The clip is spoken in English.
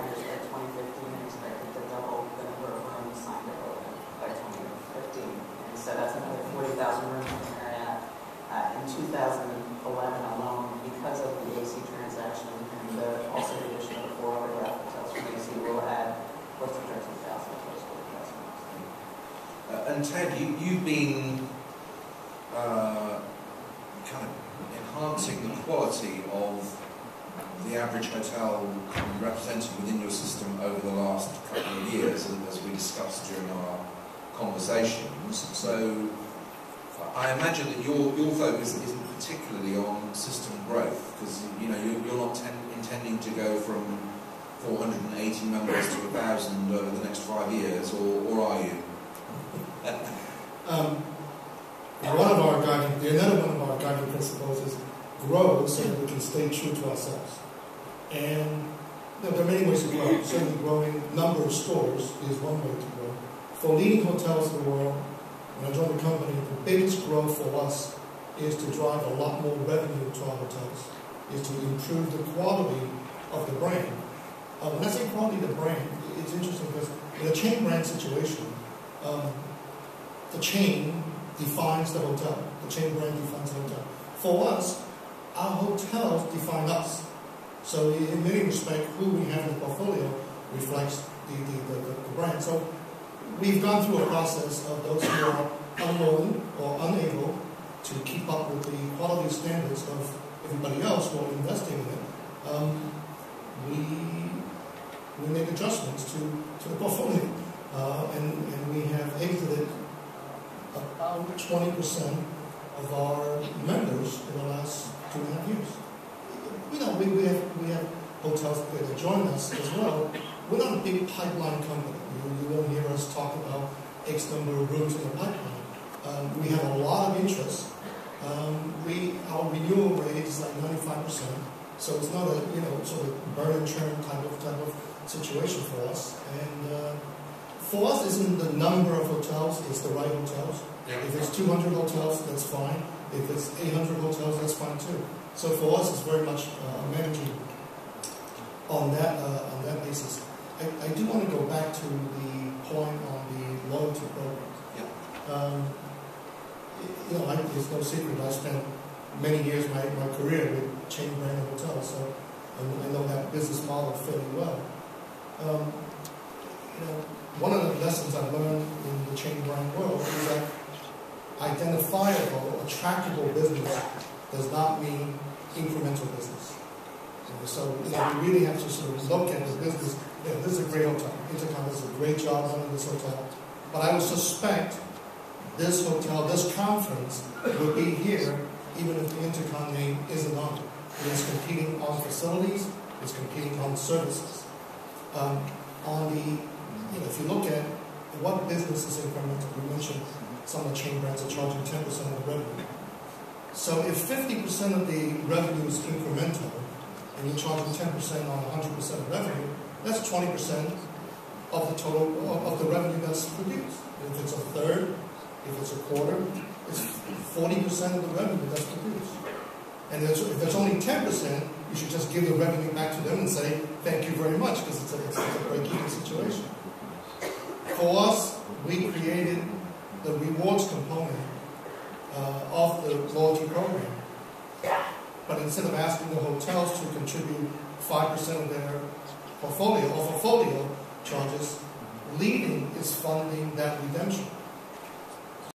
years by 2015 and expected to double the number of rooms signed up by 2015. And so that's another 40,000 rooms in Marriott. In 2011 alone, because of the AC transaction and also the addition of the 4 autograph hotels from AC, will add close to 13,000 total customers. And Ted, you've been kind of enhancing the quality of the average hotel represented within your system over the last couple of years, as we discussed during our conversations. So I imagine that your focus isn't particularly on system growth, because you're not intending to go from 480 members to 1,000 over the next 5 years, or are you? Another one of our guiding principles is grow so that we can stay true to ourselves. And there are many ways to grow. Certainly growing number of stores is one way to grow. For leading hotels in the world, when I joined the company, the biggest growth for us is to drive a lot more revenue to our hotels, is to improve the quality of the brand. When I say quality of the brand, it's interesting because in a chain brand situation, the chain defines the hotel. The chain brand defines the hotel. For us, our hotels define us. So in many respects, who we have in the portfolio reflects the brand. So we've gone through a process of those who are unwilling or unable to keep up with the quality standards of everybody else who are investing in it. We make adjustments to the portfolio, and we have exited about 20% of our members in the last 2.5 years. We have hotels that join us as well. We're not a big pipeline company. You won't hear us talk about X number of rooms in the pipeline. We have a lot of interest. Our renewal rate is like 95%. So it's not a sort of burn and churn type of situation for us. And for us, isn't the number of hotels, it's the right hotels. Yeah. If it's 200 hotels, that's fine. If it's 800 hotels, that's fine too. So for us, it's very much managing on that basis. I do want to go back to the point on the loyalty program. Yeah. It's no secret. I spent many years of my career with chain brand hotels, so I know that business model fairly well. One of the lessons I learned in the chain brand world is that identifiable, attractable business does not mean incremental business. So we really have to sort of look at the business. This is a great hotel. Intercon does a great job running this hotel. But I would suspect this hotel, this conference, will be here even if the Intercon name isn't on it. It is competing on facilities. It's competing on services. If you look at what business is incremental, we mentioned some of the chain brands are charging 10% of the revenue. So if 50% of the revenue is incremental, and you're charging 10% on 100% of revenue, that's 20% of the total of the revenue that's produced. If it's a third, if it's a quarter, it's 40% of the revenue that's produced. And if there's only 10%, you should just give the revenue back to them and say, thank you very much, because it's a break-even situation. For us, we created the rewards component of the loyalty program. But instead of asking the hotels to contribute 5% of their portfolio charges, leading is funding that redemption.